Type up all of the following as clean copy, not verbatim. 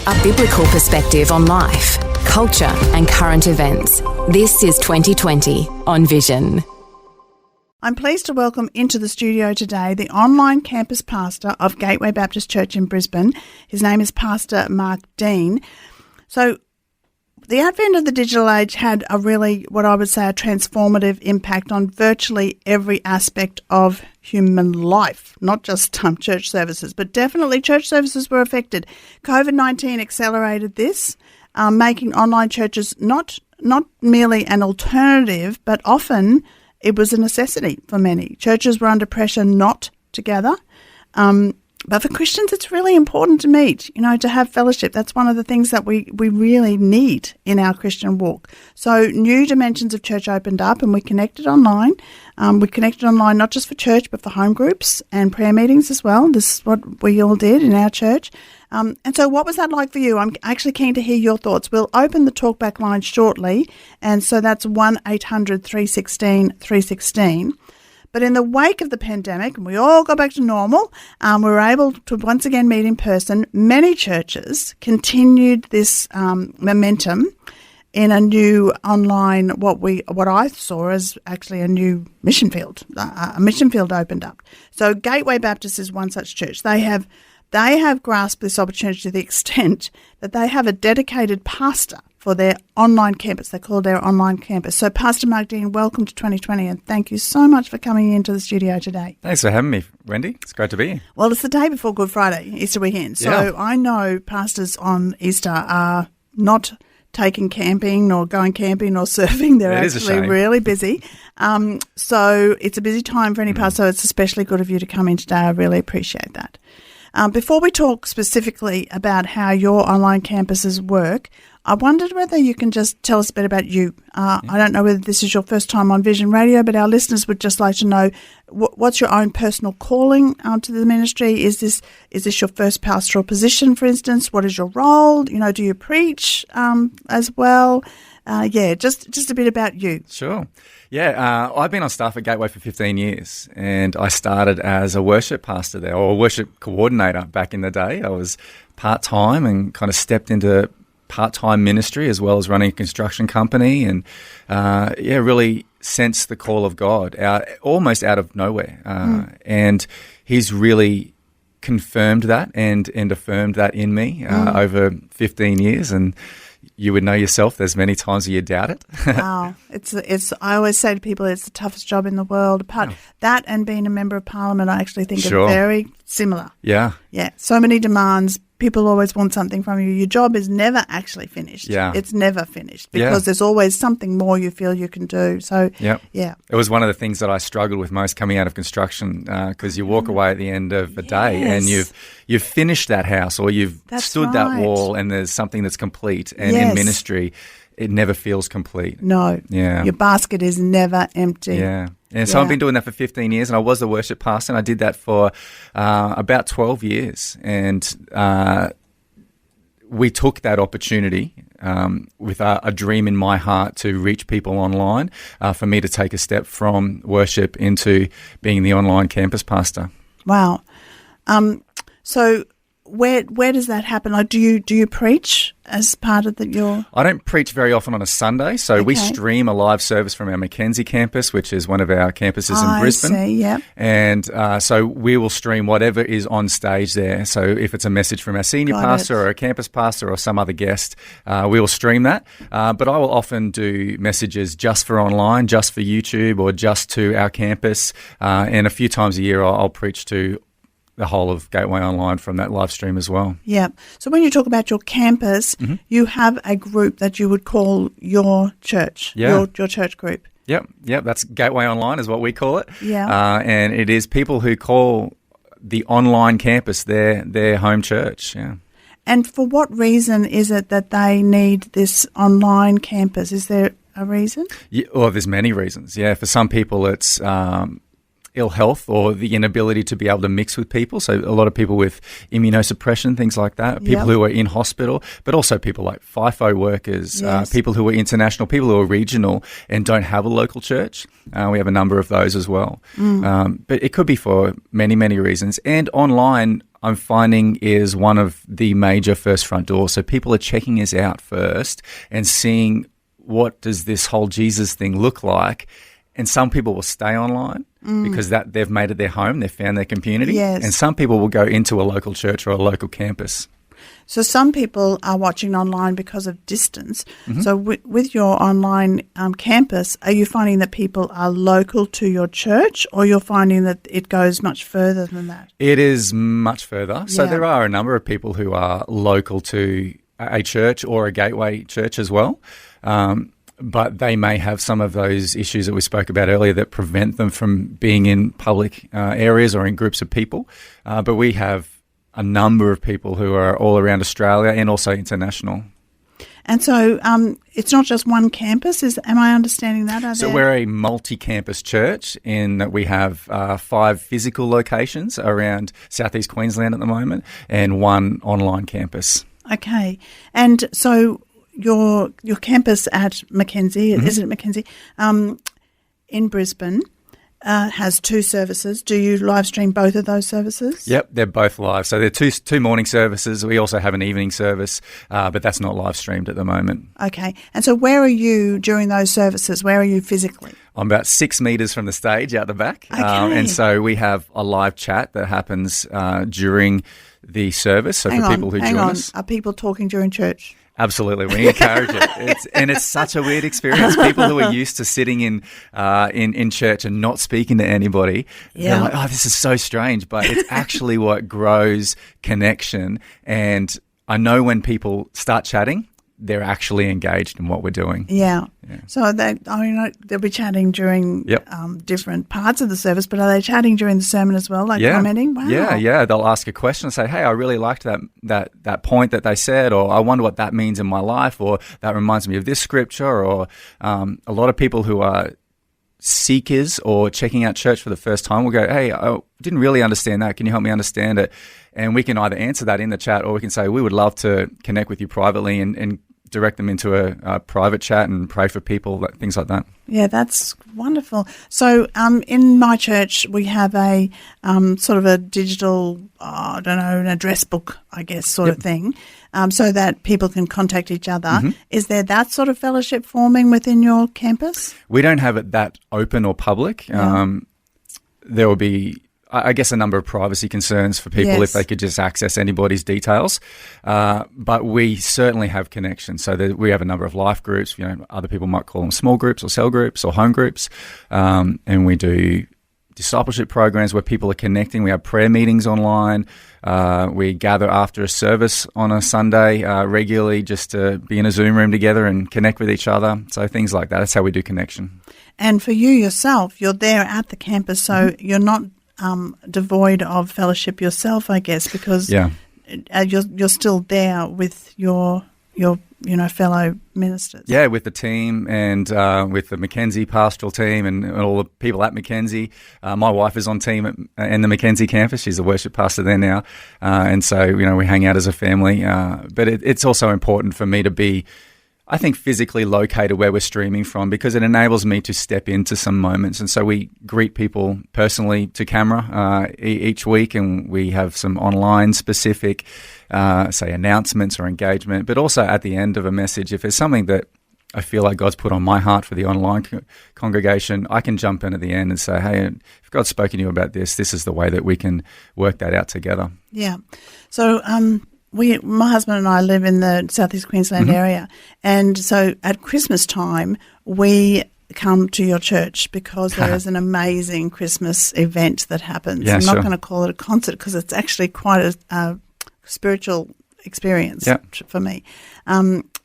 a biblical perspective on life, culture and current events. This is 2020 on Vision. I'm pleased to welcome into the studio today the online campus pastor of Gateway Baptist Church in Brisbane. His name is Pastor Mark Dean. So the advent of the digital age had a really, what I would say, a transformative impact on virtually every aspect of human life, not just church services, but definitely church services were affected. COVID-19 accelerated this, making online churches not merely an alternative, but often it was a necessity for many. Churches were under pressure not to gather. But for Christians, it's really important to meet, to have fellowship. That's one of the things that we really need in our Christian walk. So new dimensions of church opened up and we connected online. We connected online not just for church, but for home groups and prayer meetings as well. This is what we all did in our church. And so what was that like for you? I'm actually keen to hear your thoughts. We'll open the talkback line shortly. And so that's 1-800-316-316. But in the wake of the pandemic, and we all got back to normal, we were able to once again meet in person. Many churches continued this momentum in a new online, what I saw as actually a new mission field. A mission field opened up. So Gateway Baptist is one such church. They have grasped this opportunity to the extent that they have a dedicated pastor for their online campus. They call their online campus. So Pastor Mark Dean, welcome to 2020 and thank you so much for coming into the studio today. Thanks for having me, Wendy. It's great to be here. Well, it's the day before Good Friday, Easter weekend. So I know pastors on Easter are not taking camping or going camping or surfing. They're actually really busy. So it's a busy time for any pastor. So it's especially good of you to come in today. I really appreciate that. Before we talk specifically about how your online campuses work, I wondered whether you can just tell us a bit about you. I don't know whether this is your first time on Vision Radio, but our listeners would just like to know what's your own personal calling to the ministry. Is this your first pastoral position, for instance? What is your role? Do you preach as well? Just a bit about you. Sure. Yeah, I've been on staff at Gateway for 15 years and I started as a worship pastor there, or a worship coordinator back in the day. I was part-time and kind of stepped into part-time ministry as well as running a construction company and, really sensed the call of God almost out of nowhere. And he's really confirmed that and affirmed that in me over 15 years. And you would know yourself, there's many times that you doubt it. Wow. I always say to people, it's the toughest job in the world. That and being a member of parliament, I actually think are very similar. Yeah. Yeah. So many demands. People always want something from you. Your job is never actually finished. Yeah. It's never finished because there's always something more you feel you can do. So, yeah. It was one of the things that I struggled with most coming out of construction because you walk away at the end of a day and you've finished that house or you've stood that wall and there's something that's complete. And in ministry, it never feels complete. No. Yeah. Your basket is never empty. Yeah. And so I've been doing that for 15 years and I was a worship pastor and I did that for about 12 years. And we took that opportunity with a dream in my heart to reach people online for me to take a step from worship into being the online campus pastor. Wow. So where does that happen? Like, do you preach as part of your? I don't preach very often on a Sunday, so we stream a live service from our Mackenzie campus, which is one of our campuses in Brisbane. I see, yeah. And so we will stream whatever is on stage there. So if it's a message from our senior pastor or a campus pastor or some other guest, we will stream that. But I will often do messages just for online, just for YouTube, or just to our campus. And a few times a year, I'll preach to the whole of Gateway Online from that live stream as well. Yeah. So when you talk about your campus, you have a group that you would call your church, your church group. Yep. That's Gateway Online is what we call it. Yeah. And it is people who call the online campus their home church. Yeah. And for what reason is it that they need this online campus? Is there a reason? Yeah, well, there's many reasons. Yeah. For some people, it's ill health or the inability to be able to mix with people. So a lot of people with immunosuppression, things like that, people who are in hospital, but also people like FIFO workers, people who are international, people who are regional and don't have a local church. We have a number of those as well. But it could be for many, many reasons. And online, I'm finding is one of the major first front doors. So people are checking us out first and seeing what does this whole Jesus thing look like. And some people will stay online because that they've made it their home, they've found their community. Yes. And some people will go into a local church or a local campus. So some people are watching online because of distance. So with your online campus, are you finding that people are local to your church, or you're finding that it goes much further than that? It is much further. So Yeah. there are a number of people who are local to a church or a gateway church as well. But they may have some of those issues that we spoke about earlier that prevent them from being in public areas or in groups of people. But we have a number of people who are all around Australia and also international. And so it's not just one campus, am I understanding that? So we're a multi-campus church in that we have 5 physical locations around southeast Queensland at the moment and 1 online campus. Okay. And so your campus at Mackenzie, is it Mackenzie, in Brisbane, has 2 services. Do you live stream both of those services? Yep, they're both live. So they're two morning services. We also have an evening service, but that's not live streamed at the moment. Okay. And so where are you during those services? Where are you physically? I'm about 6 metres from the stage out the back. Okay. And so we have a live chat that happens during the service. So for people who join us. Are people talking during church? Absolutely, we encourage it. It's such a weird experience. People who are used to sitting in church and not speaking to anybody, they're like, oh, this is so strange. But it's actually what grows connection. And I know when people start chatting, they're actually engaged in what we're doing. Yeah. So they'll be chatting during different parts of the service, but are they chatting during the sermon as well, like commenting? Wow. Yeah. They'll ask a question and say, hey, I really liked that point that they said, or I wonder what that means in my life, or that reminds me of this scripture, or a lot of people who are seekers or checking out church for the first time will go, hey, I didn't really understand that. Can you help me understand it? And we can either answer that in the chat, or we can say, we would love to connect with you privately and direct them into a private chat and pray for people, things like that. Yeah, that's wonderful. So in my church, we have a sort of a digital, an address book, I guess, sort of thing, so that people can contact each other. Is there that sort of fellowship forming within your campus? We don't have it that open or public. There will be, I guess, a number of privacy concerns for people if they could just access anybody's details. But we certainly have connections. So we have a number of life groups. Other people might call them small groups or cell groups or home groups. And we do discipleship programs where people are connecting. We have prayer meetings online. We gather after a service on a Sunday regularly just to be in a Zoom room together and connect with each other. So things like that. That's how we do connection. And for you yourself, you're there at the campus, so you're not devoid of fellowship yourself, I guess, because you're still there with your fellow ministers. Yeah, with the team and with the Mackenzie pastoral team and all the people at Mackenzie. My wife is on team in the Mackenzie campus. She's a worship pastor there now. And so, we hang out as a family. But it's also important for me to be, I think, physically located where we're streaming from, because it enables me to step into some moments. And so we greet people personally to camera each week, and we have some online specific, say, announcements or engagement. But also at the end of a message, if there's something that I feel like God's put on my heart for the online congregation, I can jump in at the end and say, hey, if God's spoken to you about this is the way that we can work that out together. Yeah. So, my husband and I live in the southeast Queensland area, and so at Christmas time we come to your church because there is an amazing Christmas event that happens. Yeah, I'm not going to call it a concert because it's actually quite a spiritual experience for me.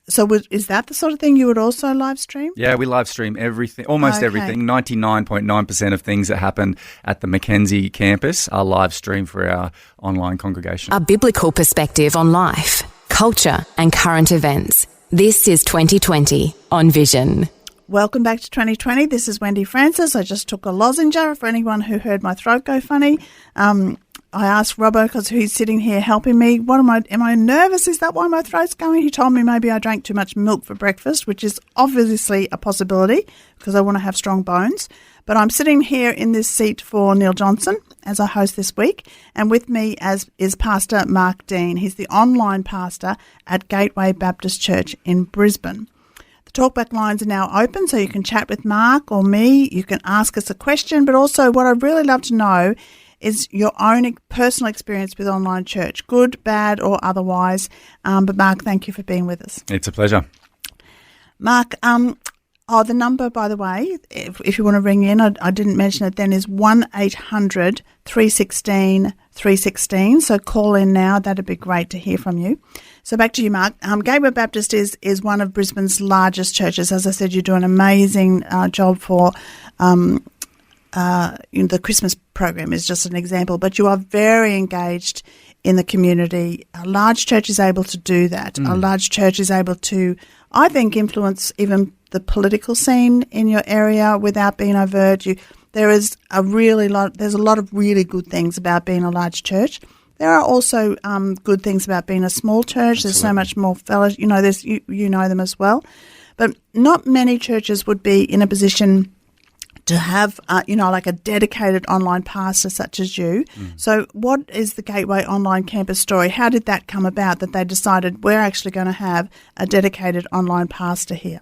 So is that the sort of thing you would also live stream? Yeah, we live stream everything, almost everything. 99.9% of things that happen at the Mackenzie campus are live streamed for our online congregation. A biblical perspective on life, culture and current events. This is 2020 on Vision. Welcome back to 2020. This is Wendy Francis. I just took a lozenge for anyone who heard my throat go funny. I asked Robbo, because he's sitting here helping me, am I nervous? Is that why my throat's going? He told me maybe I drank too much milk for breakfast, which is obviously a possibility because I want to have strong bones. But I'm sitting here in this seat for Neil Johnson, as our host this week, and with me is Pastor Mark Dean. He's the online pastor at Gateway Baptist Church in Brisbane. The talkback lines are now open, so you can chat with Mark or me. You can ask us a question, but also what I'd really love to know is your own personal experience with online church, good, bad, or otherwise. But Mark, thank you for being with us. It's a pleasure. Mark, the number, by the way, if you want to ring in, I didn't mention it then, is 1-800-316-316. So call in now. That'd be great to hear from you. So back to you, Mark. Gateway Baptist is one of Brisbane's largest churches. As I said, you do an amazing job for the Christmas program is just an example, but you are very engaged in the community. A large church is able to do that. A large church is able to, I think, influence even the political scene in your area without being overt. There's a lot of really good things about being a large church. There are also good things about being a small church. Absolutely. There's so much more fellows. You know, you know them as well, but not many churches would be in a position to have, like a dedicated online pastor such as you. So what is the Gateway Online Campus story? How did that come about that they decided we're actually going to have a dedicated online pastor here?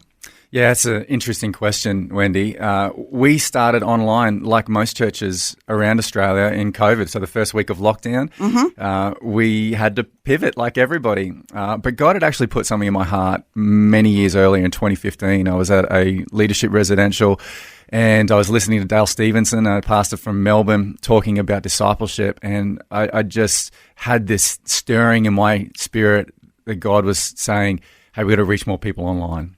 Yeah, it's an interesting question, Wendy. We started online, like most churches around Australia, in COVID. So the first week of lockdown, we had to pivot like everybody. But God had actually put something in my heart many years earlier in 2015. I was at a leadership residential and I was listening to Dale Stevenson, a pastor from Melbourne, talking about discipleship. And I just had this stirring in my spirit that God was saying, hey, we've got to reach more people online.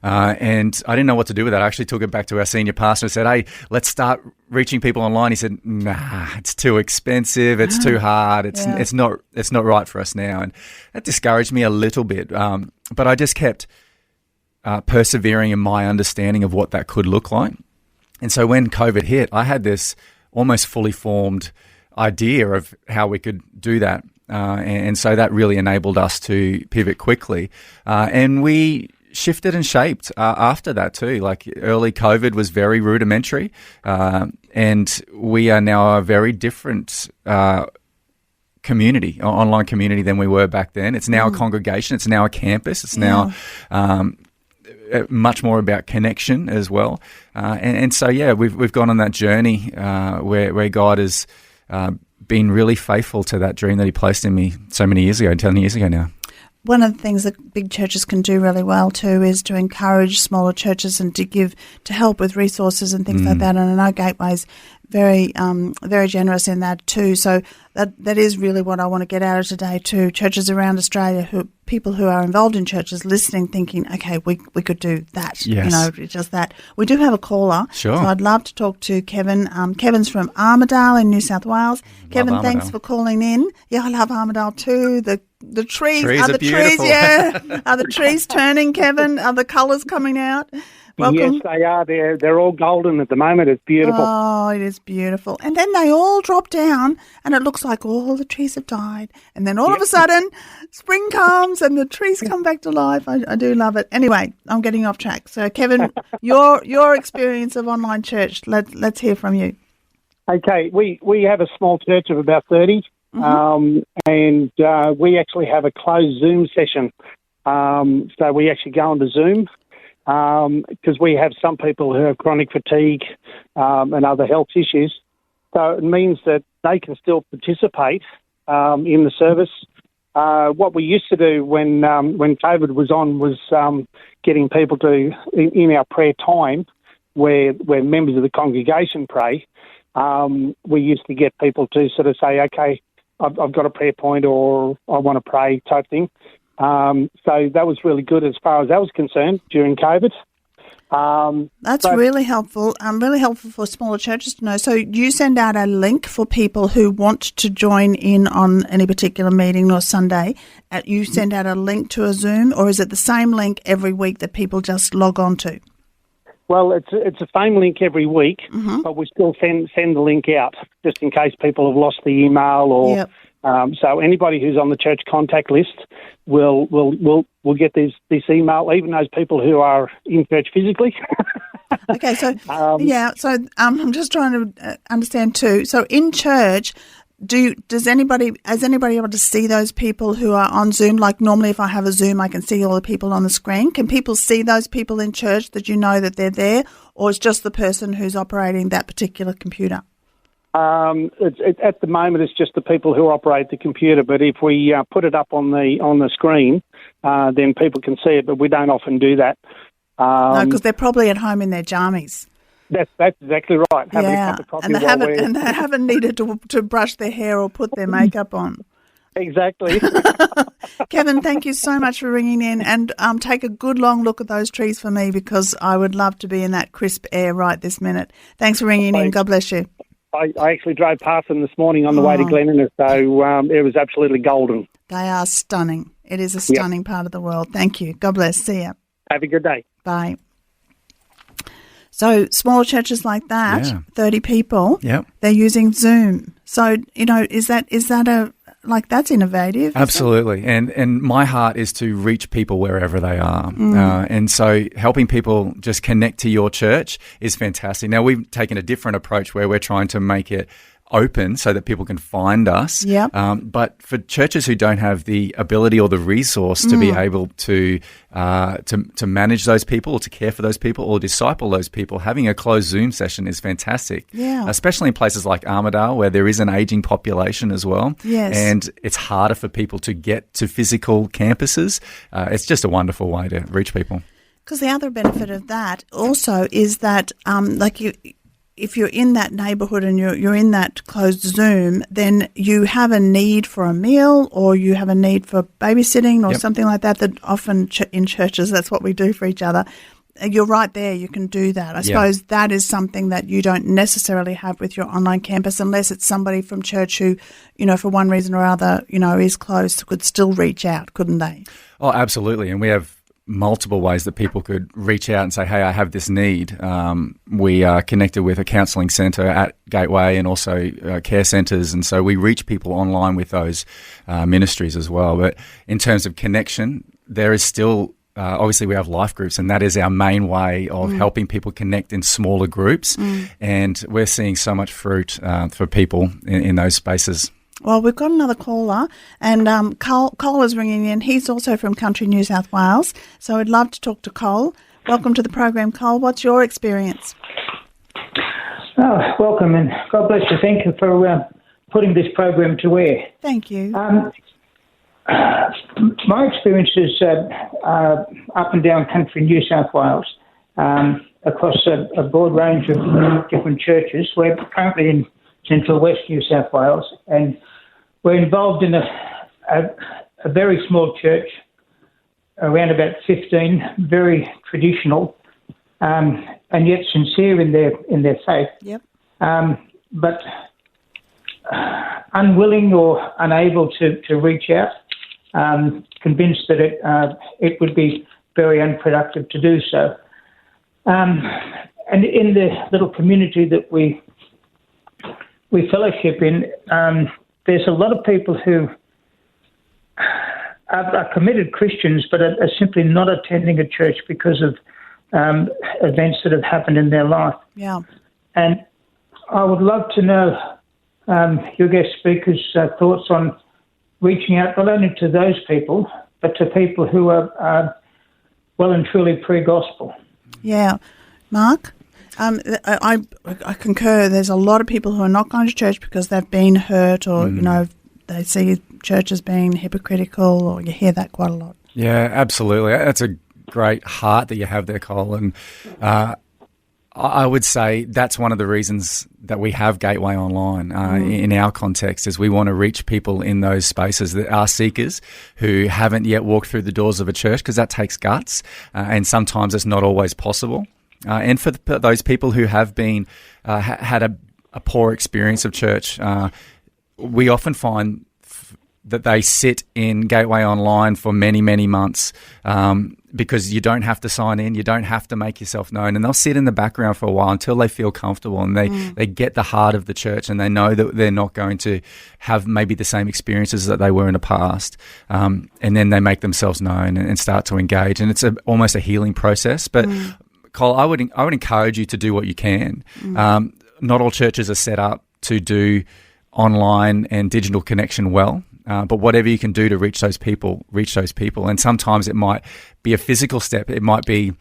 And I didn't know what to do with that. I actually took it back to our senior pastor and said, hey, let's start reaching people online. He said, nah, it's too expensive. It's too hard. It's not right for us now. And that discouraged me a little bit. But I just kept persevering in my understanding of what that could look like. And so when COVID hit, I had this almost fully formed idea of how we could do that. And so that really enabled us to pivot quickly. And we shifted and shaped after that too. Like early COVID was very rudimentary, and we are now a very different community, online community than we were back then. It's now a congregation. It's now a campus. It's now much more about connection as well. And so, we've gone on that journey where God has been really faithful to that dream that he placed in me so many years ago, 10 years ago now. One of the things that big churches can do really well too is to encourage smaller churches and to help with resources and things like that. And I know Gateway's very generous in that too. So that is really what I want to get out of today too. Churches around Australia, people who are involved in churches listening, thinking, okay, we could do that. Yes. Just that. We do have a caller. Sure. So I'd love to talk to Kevin. Kevin's from Armidale in New South Wales. Kevin, thanks for calling in. Yeah, I love Armidale too. The trees are the beautiful. trees, Are the trees turning, Kevin? Are the colours coming out? Welcome. Yes, they are. They're all golden at the moment. It's beautiful. Oh, it is beautiful. And then they all drop down and it looks like all the trees have died. And then all of a sudden, spring comes and the trees come back to life. I do love it. Anyway, I'm getting off track. So, Kevin, your experience of online church, let's hear from you. Okay, we have a small church of about 30. And we actually have a closed Zoom session. So we actually go onto Zoom because we have some people who have chronic fatigue and other health issues. So it means that they can still participate in the service. What we used to do when COVID was on was getting people to, in our prayer time, where members of the congregation pray, we used to get people to sort of say, okay, I've got a prayer point or I want to pray type thing. So that was really good as far as that was concerned during COVID. That's really helpful. Really helpful for smaller churches to know. So you send out a link for people who want to join in on any particular meeting or Sunday. You send out a link to a Zoom, or is it the same link every week that people just log on to? Well, it's the same link every week, but we still send the link out just in case people have lost the email or. So anybody who's on the church contact list will get this email, even those people who are in church physically. Okay, so I'm just trying to understand too. So in church, has anybody able to see those people who are on Zoom? Like normally, if I have a Zoom, I can see all the people on the screen. Can people see those people in church that you know that they're there, or it's just the person who's operating that particular computer? At the moment, it's just the people who operate the computer. But if we put it up on the screen, then people can see it. But we don't often do that. No, because they're probably at home in their jammies. That's exactly right. Having a cup of coffee and they haven't needed to brush their hair or put their makeup on. Exactly. Kevin, thank you so much for ringing in, and take a good long look at those trees for me, because I would love to be in that crisp air right this minute. Thanks for ringing in. God bless you. I actually drove past them this morning on the way to Glen, so it was absolutely golden. They are stunning. It is a stunning part of the world. Thank you. God bless. See ya. Have a good day. Bye. So small churches like that, 30 people, they're using Zoom. So, is that that's innovative? Absolutely. And my heart is to reach people wherever they are. And so helping people just connect to your church is fantastic. Now, we've taken a different approach where we're trying to make it open so that people can find us. But for churches who don't have the ability or the resource to be able to manage those people or to care for those people or disciple those people, having a closed Zoom session is fantastic. Especially in places like Armidale, where there is an aging population as well. And it's harder for people to get to physical campuses. It's just a wonderful way to reach people. Because the other benefit of that also is that, if you're in that neighbourhood and you're in that closed Zoom, then you have a need for a meal, or you have a need for babysitting or something like that. That often in churches, that's what we do for each other. You're right there. You can do that. I suppose that is something that you don't necessarily have with your online campus, unless it's somebody from church who, for one reason or other, is close, could still reach out, couldn't they? Oh, absolutely. And we have multiple ways that people could reach out and say, hey, I have this need. We are connected with a counselling centre at Gateway and also care centres, and so we reach people online with those ministries as well. But in terms of connection, there is still obviously we have life groups, and that is our main way of helping people connect in smaller groups, and we're seeing so much fruit for people in those spaces. Well, we've got another caller, and Cole is ringing in. He's also from country New South Wales, so I'd love to talk to Cole. Welcome to the program, Cole. What's your experience? Welcome, and God bless you. Thank you for putting this program to air. Thank you. My experience is up and down country New South Wales, across a broad range of different churches. We're currently in Central West New South Wales, and we're involved in a very small church, around about 15, very traditional, and yet sincere in their faith. But unwilling or unable to reach out, convinced that it would be very unproductive to do so. And in the little community that we fellowship in, there's a lot of people who are committed Christians but are simply not attending a church because of events that have happened in their life. And I would love to know your guest speakers' thoughts on reaching out not only to those people but to people who are well and truly pre-gospel. Mark? I concur. There's a lot of people who are not going to church because they've been hurt, or they see church as being hypocritical, or you hear that quite a lot. Yeah, absolutely. That's a great heart that you have there, Cole. And I would say that's one of the reasons that we have Gateway Online in our context, is we want to reach people in those spaces that are seekers who haven't yet walked through the doors of a church, because that takes guts, and sometimes it's not always possible. And for those people who have been had a poor experience of church, we often find that they sit in Gateway Online for many, many months because you don't have to sign in, you don't have to make yourself known, and they'll sit in the background for a while until they feel comfortable and they get the heart of the church, and they know that they're not going to have maybe the same experiences that they were in the past, and then they make themselves known and start to engage, and it's almost a healing process. But Cole, I would encourage you to do what you can. Not all churches are set up to do online and digital connection well. But whatever you can do to reach those people. And sometimes it might be a physical step. It might be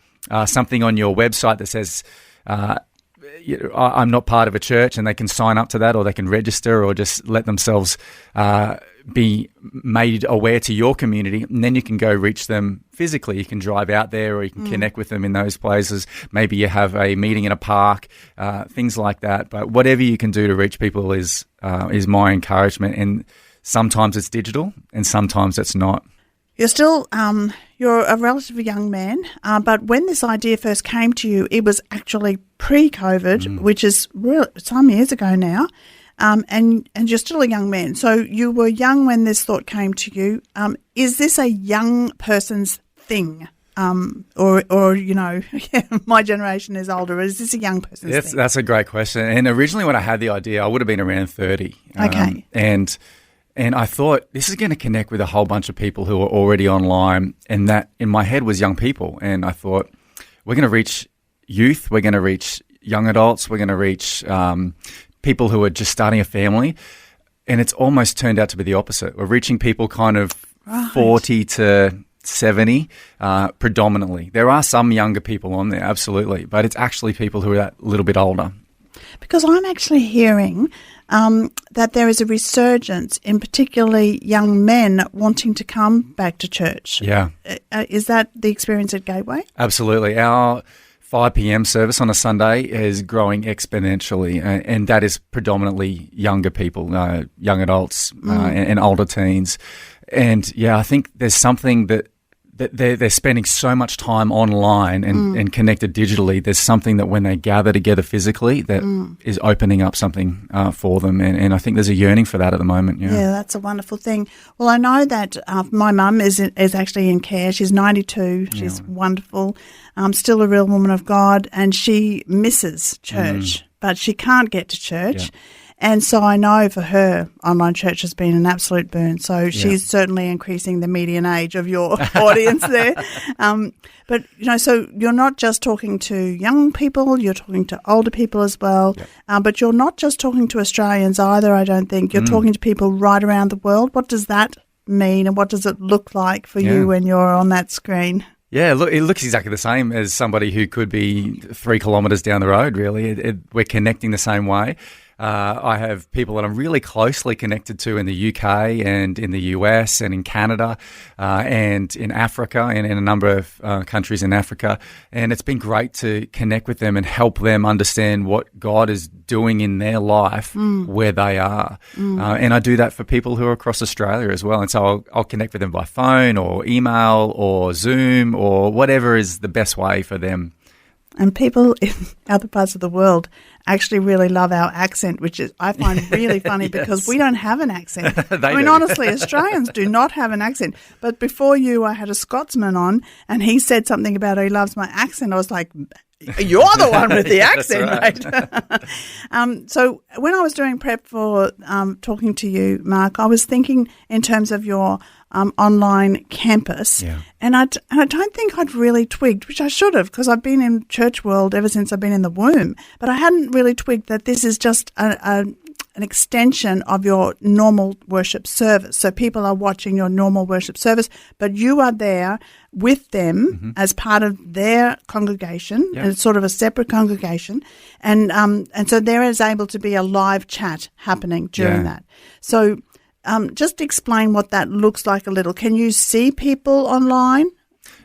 something on your website that says, I'm not part of a church, and they can sign up to that, or they can register, or just let themselves be made aware to your community, and then you can go reach them physically. You can drive out there, or you can connect with them in those places. Maybe you have a meeting in a park, things like that. But whatever you can do to reach people is my encouragement. And sometimes it's digital, and sometimes it's not. You're still you're a relatively young man, but when this idea first came to you, it was actually pre-COVID, which is some years ago now, and you're still a young man. So you were young when this thought came to you. Is this a young person's thing? Or my generation is older. Is this a young person's thing? That's a great question. And originally when I had the idea, I would have been around 30. Okay. And I thought, this is going to connect with a whole bunch of people who are already online. And that in my head was young people. And I thought, we're going to reach youth. We're going to reach young adults. We're going to reach people who are just starting a family. And it's almost turned out to be the opposite. We're reaching people kind of 40 to 70 predominantly. There are some younger people on there, absolutely. But it's actually people who are a little bit older. Because I'm actually hearing that there is a resurgence in particularly young men wanting to come back to church. Yeah. Is that the experience at Gateway? Absolutely. Our 5 p.m. service on a Sunday is growing exponentially, and that is predominantly younger people, young adults and older teens. And, yeah, I think there's something that they're spending so much time online and connected digitally. There's something that when they gather together physically that is opening up something for them. And I think there's a yearning for that at the moment. Yeah, that's a wonderful thing. Well, I know that my mum is actually in care. She's 92. She's wonderful. Still a real woman of God, and she misses church, but she can't get to church. Yeah. And so I know for her, online church has been an absolute boon. So she's certainly increasing the median age of your audience there. But, so you're not just talking to young people, you're talking to older people as well. Yep. But you're not just talking to Australians either, I don't think. You're talking to people right around the world. What does that mean, and what does it look like for you when you're on that screen? Yeah, look, it looks exactly the same as somebody who could be 3 kilometres down the road, really. We're connecting the same way. I have people that I'm really closely connected to in the UK and in the US and in Canada and in Africa and in a number of countries in Africa. And it's been great to connect with them and help them understand what God is doing in their life where they are. And I do that for people who are across Australia as well. And so I'll connect with them by phone or email or Zoom or whatever is the best way for them. And people in other parts of the world actually really love our accent, which is I find really funny because we don't have an accent. Honestly, Australians do not have an accent. But before you, I had a Scotsman on, and he said something about he loves my accent. I was like, you're the one with the accent, mate. So when I was doing prep for talking to you, Mark, I was thinking in terms of your online campus, and I don't think I'd really twigged, which I should have, because I've been in church world ever since I've been in the womb, but I hadn't really twigged that this is just an extension of your normal worship service. So people are watching your normal worship service, but you are there with them as part of their congregation, and it's sort of a separate congregation, and so there is able to be a live chat happening during that. So just explain what that looks like a little. Can you see people online?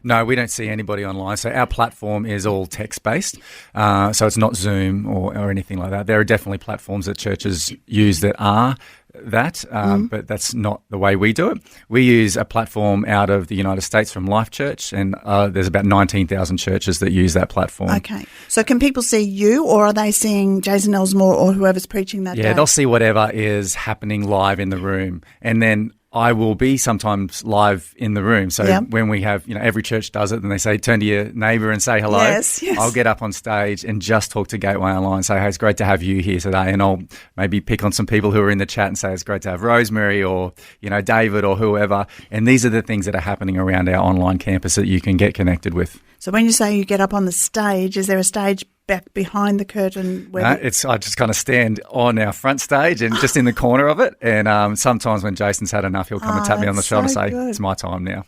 No, we don't see anybody online. So our platform is all text-based. So it's not Zoom or anything like that. There are definitely platforms that churches use that are that, but that's not the way we do it. We use a platform out of the United States from Life Church, and there's about 19,000 churches that use that platform. Okay. So can people see you, or are they seeing Jason Elsmore or whoever's preaching that day? Yeah, they'll see whatever is happening live in the room. And then I will be sometimes live in the room. So when we have, every church does it and they say, turn to your neighbour and say hello. Yes. I'll get up on stage and just talk to Gateway Online, say, hey, it's great to have you here today. And I'll maybe pick on some people who are in the chat and say, it's great to have Rosemary or, David or whoever. And these are the things that are happening around our online campus that you can get connected with. So when you say you get up on the stage, is there a stage back behind the curtain? I just kind of stand on our front stage and just in the corner of it. And sometimes when Jason's had enough, he'll come and tap me on the shoulder and say, it's my time now.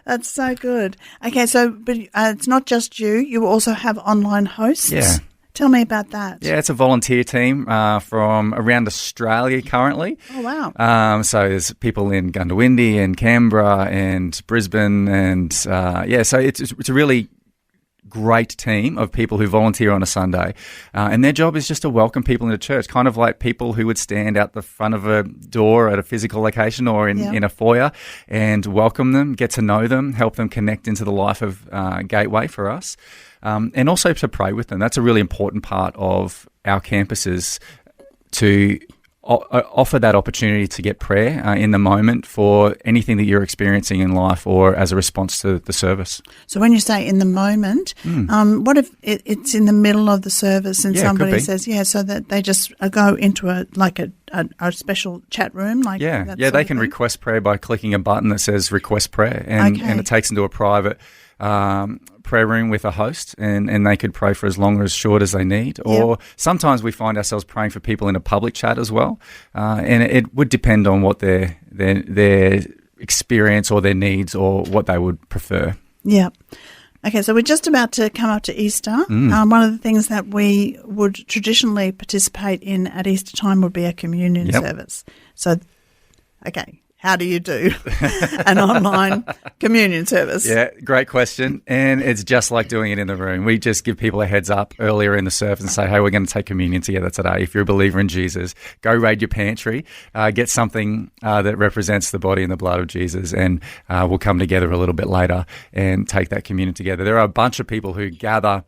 That's so good. Okay, but it's not just you. You also have online hosts. Yeah. Tell me about that. Yeah, it's a volunteer team from around Australia currently. Oh, wow. So there's people in Gundawindi and Canberra and Brisbane and, so it's a really great team of people who volunteer on a Sunday. And their job is just to welcome people into church, kind of like people who would stand out the front of a door at a physical location or in a foyer and welcome them, get to know them, help them connect into the life of Gateway for us. And also to pray with them. That's a really important part of our campuses, to offer that opportunity to get prayer in the moment for anything that you're experiencing in life or as a response to the service. So when you say in the moment, what if it's in the middle of the service and somebody says, so that they just go into a special chat room? They can request prayer by clicking a button that says request prayer and it takes them to a private prayer room with a host and they could pray for as long or as short as they need. Or sometimes we find ourselves praying for people in a public chat as well. And it would depend on what their experience or their needs or what they would prefer. Yeah. Okay, so we're just about to come up to Easter. One of the things that we would traditionally participate in at Easter time would be a communion service. So, okay. How do you do an online communion service? Yeah, great question. And it's just like doing it in the room. We just give people a heads up earlier in the service and say, hey, we're going to take communion together today. If you're a believer in Jesus, go raid your pantry, get something that represents the body and the blood of Jesus, and we'll come together a little bit later and take that communion together. There are a bunch of people who gather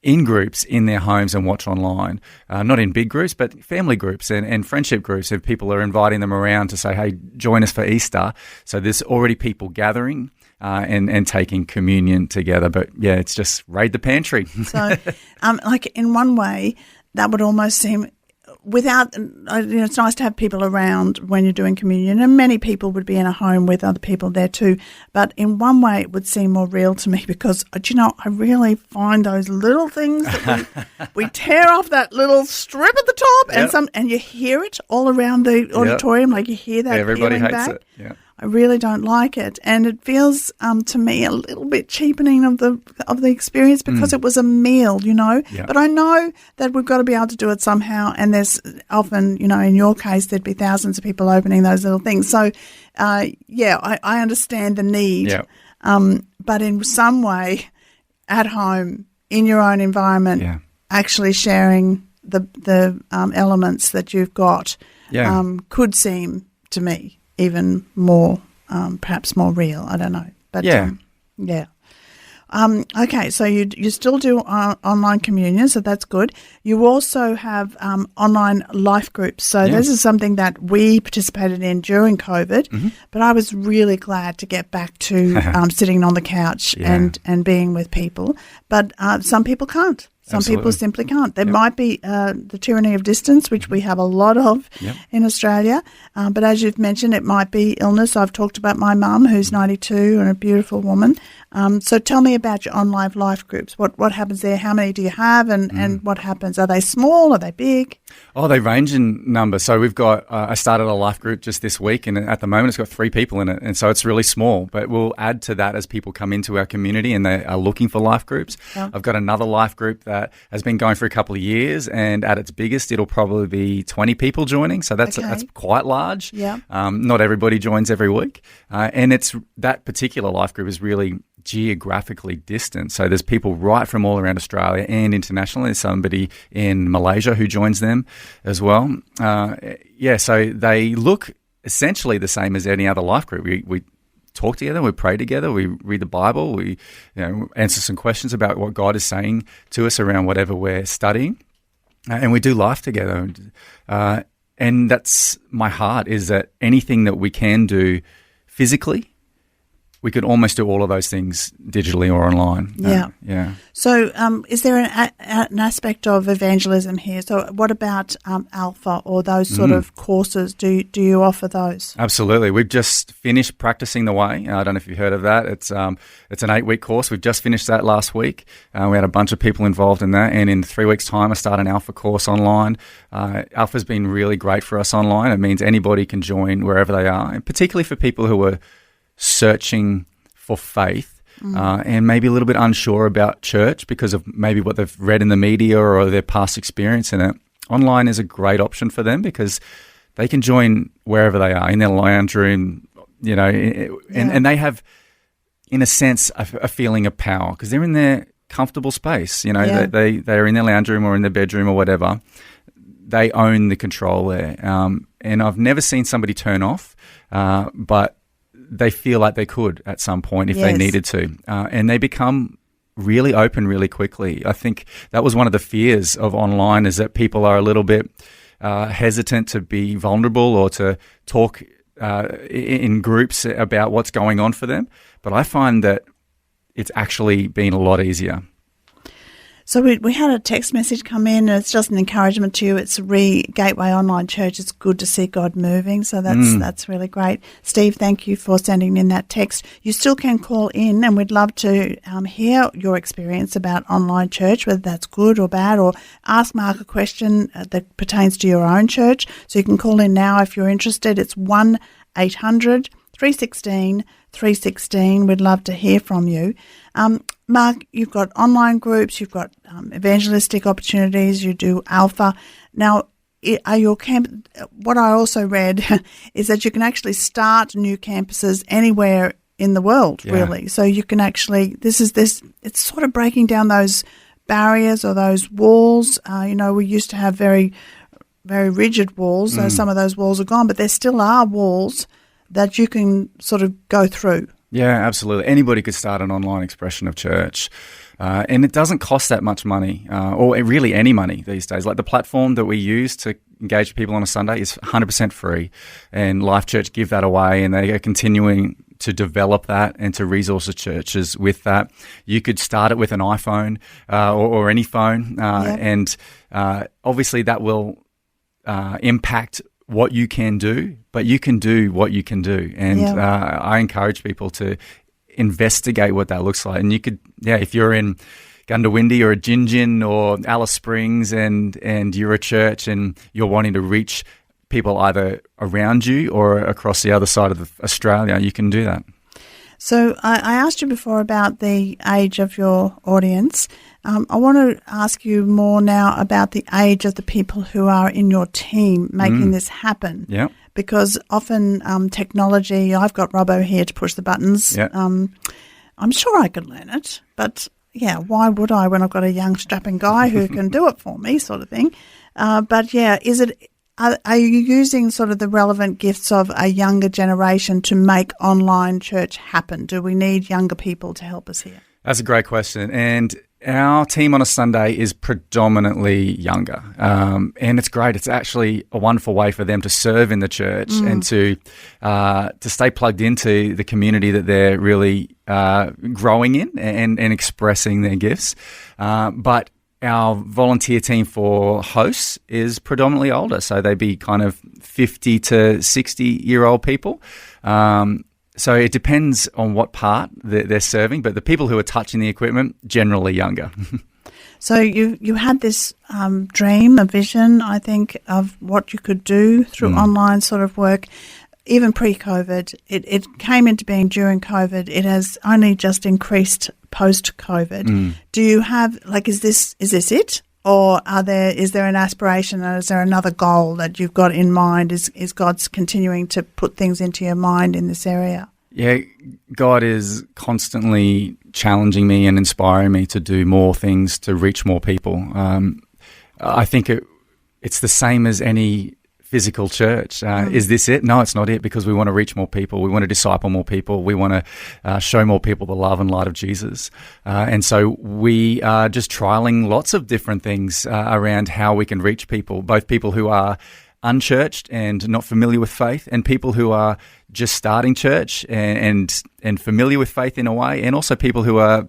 in groups in their homes and watch online, not in big groups, but family groups and friendship groups. If people are inviting them around to say, hey, join us for Easter. So there's already people gathering and taking communion together. But yeah, it's just raid the pantry. So in one way, that would almost seem it's nice to have people around when you're doing communion, and many people would be in a home with other people there too. But in one way, it would seem more real to me because, I really find those little things that we tear off that little strip at the top, and you hear it all around the auditorium, like you hear that. Everybody hates back. it. Yeah. I really don't like it, and it feels to me a little bit cheapening of the experience because it was a meal, Yeah. But I know that we've got to be able to do it somehow, and there's often, in your case, there'd be thousands of people opening those little things. So, I understand the need, but in some way, at home in your own environment, actually sharing the elements that you've got could seem to me even more, perhaps more real. I don't know. But okay, so you still do online communion, so that's good. You also have online life groups. So this is something that we participated in during COVID, but I was really glad to get back to sitting on the couch and being with people. But some people can't. Some people simply can't. There might be the tyranny of distance, which we have a lot of in Australia. But as you've mentioned, it might be illness. I've talked about my mum, who's 92 and a beautiful woman. So tell me about your online life groups. What happens there? How many do you have? And what happens? Are they small? Are they big? Oh, they range in number. So we've got, I started a life group just this week, and at the moment it's got 3 people in it. And so it's really small, but we'll add to that as people come into our community and they are looking for life groups. Yeah. I've got another life group that has been going for a couple of years, and at its biggest, it'll probably be 20 people joining. So that's quite large. Yeah. Not everybody joins every week. And that particular life group is really geographically distant. So there's people right from all around Australia and internationally. There's somebody in Malaysia who joins them as well. So they look essentially the same as any other life group. We talk together, we pray together, we read the Bible, we answer some questions about what God is saying to us around whatever we're studying, and we do life together. And that's my heart, is that anything that we can do physically, we could almost do all of those things digitally or online. Yeah. So is there an aspect of evangelism here? So what about Alpha or those sort of courses? Do you offer those? Absolutely. We've just finished Practicing the Way. I don't know if you've heard of that. It's an 8-week course. We've just finished that last week. We had a bunch of people involved in that. And in 3 weeks' time, I start an Alpha course online. Alpha's been really great for us online. It means anybody can join wherever they are, and particularly for people who are searching for faith and maybe a little bit unsure about church because of maybe what they've read in the media or their past experience in it. Online is a great option for them because they can join wherever they are, in their lounge room, and they have, in a sense, a feeling of power because they're in their comfortable space. They're in their lounge room or in their bedroom or whatever. They own the control there. And I've never seen somebody turn off, but they feel like they could at some point if they needed to. And they become really open really quickly. I think that was one of the fears of online, is that people are a little bit hesitant to be vulnerable or to talk in groups about what's going on for them. But I find that it's actually been a lot easier. So we had a text message come in, and it's just an encouragement to you. It's Gateway Online Church. It's good to see God moving, so that's really great. Steve, thank you for sending in that text. You still can call in, and we'd love to hear your experience about online church, whether that's good or bad, or ask Mark a question that pertains to your own church. So you can call in now if you're interested. It's 1-800-316-316. We'd love to hear from you. Mark, you've got online groups, you've got evangelistic opportunities, you do Alpha. Now, are your what I also read is that you can actually start new campuses anywhere in the world, really. So you can actually, it's sort of breaking down those barriers or those walls. We used to have very, very rigid walls. So some of those walls are gone, but there still are walls that you can sort of go through. Yeah, absolutely. Anybody could start an online expression of church. And it doesn't cost that much money, or really any money these days. Like the platform that we use to engage people on a Sunday is 100% free. And Life Church give that away, and they are continuing to develop that and to resource the churches with that. You could start it with an iPhone or any phone. And obviously that will impact what you can do, but you can do what you can do. And I encourage people to investigate what that looks like. And you could, if you're in Gundawindi or Gingin or Alice Springs and you're a church and you're wanting to reach people either around you or across the other side of Australia, you can do that. So I asked you before about the age of your audience. I want to ask you more now about the age of the people who are in your team making this happen. Yeah. Because often technology, I've got Robbo here to push the buttons. Yeah. I'm sure I could learn it, but why would I when I've got a young strapping guy who can do it for me, sort of thing. Is it? Are you using sort of the relevant gifts of a younger generation to make online church happen? Do we need younger people to help us here? That's a great question. And our team on a Sunday is predominantly younger. And it's great. It's actually a wonderful way for them to serve in the church and to stay plugged into the community that they're really growing in and expressing their gifts. But our volunteer team for hosts is predominantly older, so they'd be kind of 50 to 60-year-old people. So it depends on what part they're serving, but the people who are touching the equipment, generally younger. So you had this dream, a vision, I think, of what you could do through online sort of work. Even pre-COVID, it came into being during COVID. It has only just increased post-COVID. Do you have, is this it? Or is there an aspiration, or is there another goal that you've got in mind? Is God's continuing to put things into your mind in this area? Yeah, God is constantly challenging me and inspiring me to do more things to reach more people. I think it's the same as any physical church. Is this it? No, it's not it, because we want to reach more people. We want to disciple more people. We want to show more people the love and light of Jesus. And so we are just trialing lots of different things around how we can reach people, both people who are unchurched and not familiar with faith, and people who are just starting church and familiar with faith in a way, and also people who are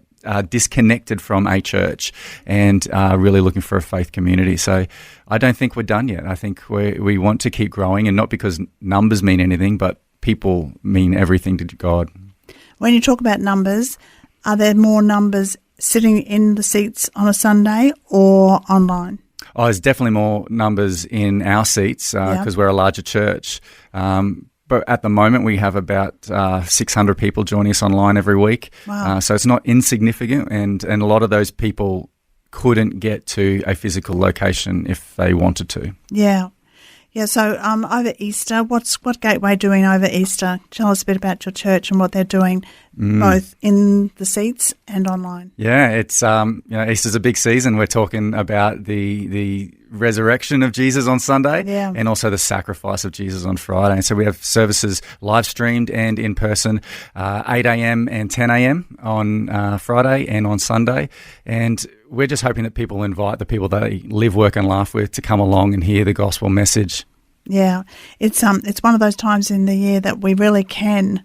disconnected from a church and really looking for a faith community. So I don't think we're done yet. I think we want to keep growing, and not because numbers mean anything, but people mean everything to God. When you talk about numbers, are there more numbers sitting in the seats on a Sunday or online? Oh, there's definitely more numbers in our seats because we're a larger church. But at the moment, we have about 600 people joining us online every week. Wow. So it's not insignificant, and a lot of those people couldn't get to a physical location if they wanted to. Yeah. Yeah, so over Easter, what's Gateway doing over Easter? Tell us a bit about your church and what they're doing, both in the seats and online. Yeah, it's Easter's a big season. We're talking about the resurrection of Jesus on Sunday, and also the sacrifice of Jesus on Friday. And so we have services live streamed and in person, 8 a.m. and 10 a.m. on Friday and on Sunday. And we're just hoping that people invite the people they live, work and laugh with to come along and hear the gospel message. Yeah, it's one of those times in the year that we really can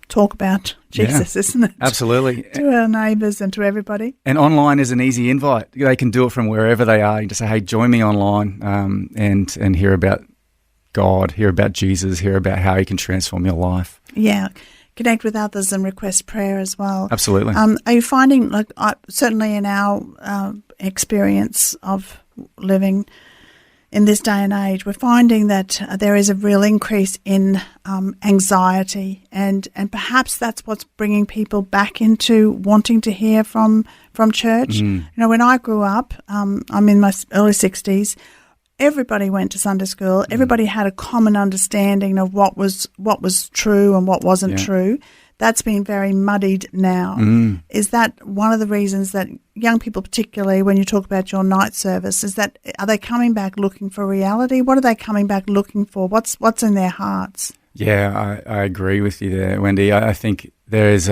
talk about Jesus, isn't it? Absolutely. To our neighbours and to everybody. And online is an easy invite. They can do it from wherever they are. You just say, hey, join me online and hear about God, hear about Jesus, hear about how he can transform your life. Yeah. Connect with others and request prayer as well. Absolutely. Are you finding, certainly in our experience of living in this day and age, we're finding that there is a real increase in anxiety, and perhaps that's what's bringing people back into wanting to hear from church. You know, when I grew up, I'm in my early 60s. Everybody went to Sunday school. Everybody had a common understanding of what was true and what wasn't true. That's been very muddied now. Is that one of the reasons that young people, particularly when you talk about your night service, are they coming back looking for reality? What are they coming back looking for? What's in their hearts? Yeah, I agree with you there, Wendy. I think there is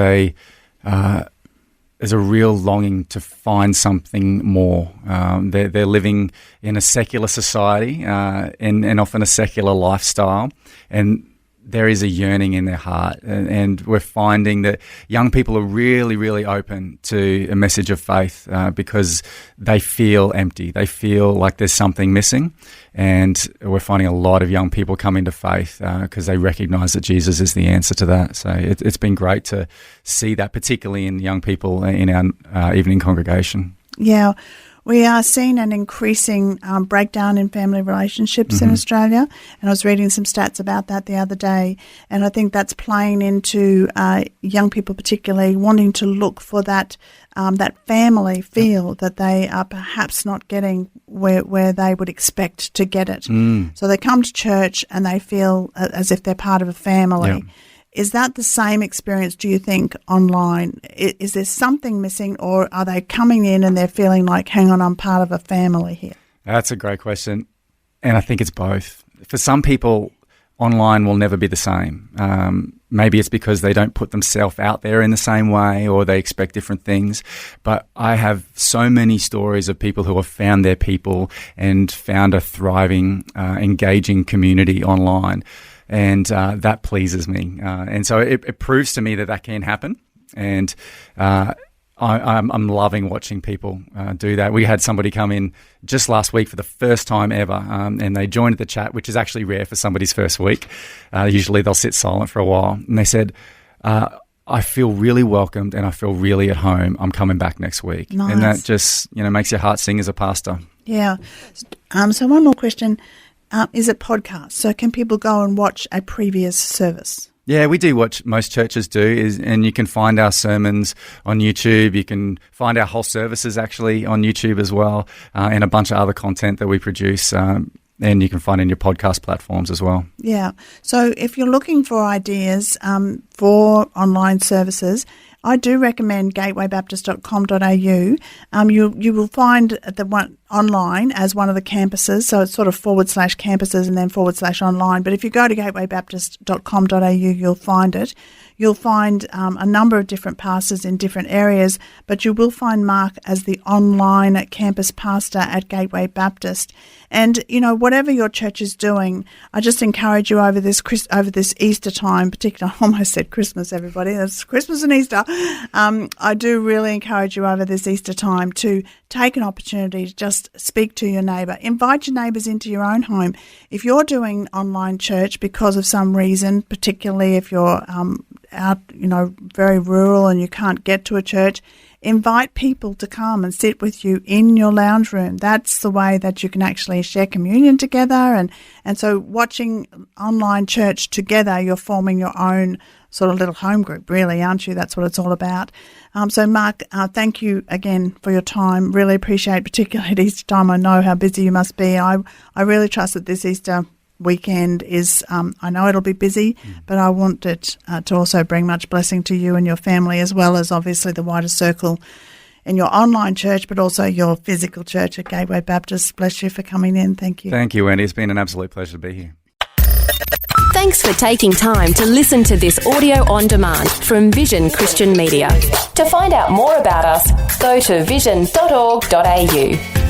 there's a real longing to find something more. They're living in a secular society and often a secular lifestyle, and there is a yearning in their heart. And we're finding that young people are really, really open to a message of faith because they feel empty. They feel like there's something missing. And we're finding a lot of young people come into faith because they recognise that Jesus is the answer to that. So it's been great to see that, particularly in young people in our evening congregation. Yeah. We are seeing an increasing breakdown in family relationships in Australia, and I was reading some stats about that the other day, and I think that's playing into young people particularly wanting to look for that family feel that they are perhaps not getting where they would expect to get it. So they come to church and they feel as if they're part of a family. Yeah. Is that the same experience, do you think, online? Is there something missing, or are they coming in and they're feeling like, hang on, I'm part of a family here? That's a great question. And I think it's both. For some people, online will never be the same. Maybe it's because they don't put themselves out there in the same way, or they expect different things. But I have so many stories of people who have found their people and found a thriving, engaging community online. And that pleases me. And so it proves to me that can happen. And I'm loving watching people do that. We had somebody come in just last week for the first time ever, and they joined the chat, which is actually rare for somebody's first week. Usually they'll sit silent for a while. And they said, I feel really welcomed and I feel really at home. I'm coming back next week. Nice. And that just makes your heart sing as a pastor. Yeah. So one more question. Is it podcast? So can people go and watch a previous service? Yeah, we do what most churches do, and you can find our sermons on YouTube. You can find our whole services actually on YouTube as well, and a bunch of other content that we produce, and you can find in your podcast platforms as well. Yeah. So if you're looking for ideas for online services, I do recommend gatewaybaptist.com.au. You will find the one online as one of the campuses, so it's sort of /campuses and then /online. But if you go to gatewaybaptist.com.au, you'll find it. you'll find a number of different pastors in different areas, but you will find Mark as the online campus pastor at Gateway Baptist. And, whatever your church is doing, I just encourage you over this Easter time, particularly, I almost said Christmas, everybody. That's Christmas and Easter. I do really encourage you over this Easter time to take an opportunity to just speak to your neighbour. Invite your neighbours into your own home. If you're doing online church because of some reason, particularly if you're out, very rural and you can't get to a church, invite people to come and sit with you in your lounge room. That's the way that you can actually share communion together. And so watching online church together, you're forming your own sort of little home group, really, aren't you? That's what it's all about. So, Mark, thank you again for your time. Really appreciate, particularly at Easter time. I know how busy you must be. I really trust that this Easter weekend is, I know it'll be busy, but I want it to also bring much blessing to you and your family, as well as obviously the wider circle in your online church, but also your physical church at Gateway Baptist. Bless you for coming in. Thank you. Thank you, Wendy. It's been an absolute pleasure to be here. Thanks for taking time to listen to this audio on demand from Vision Christian Media. To find out more about us, go to vision.org.au.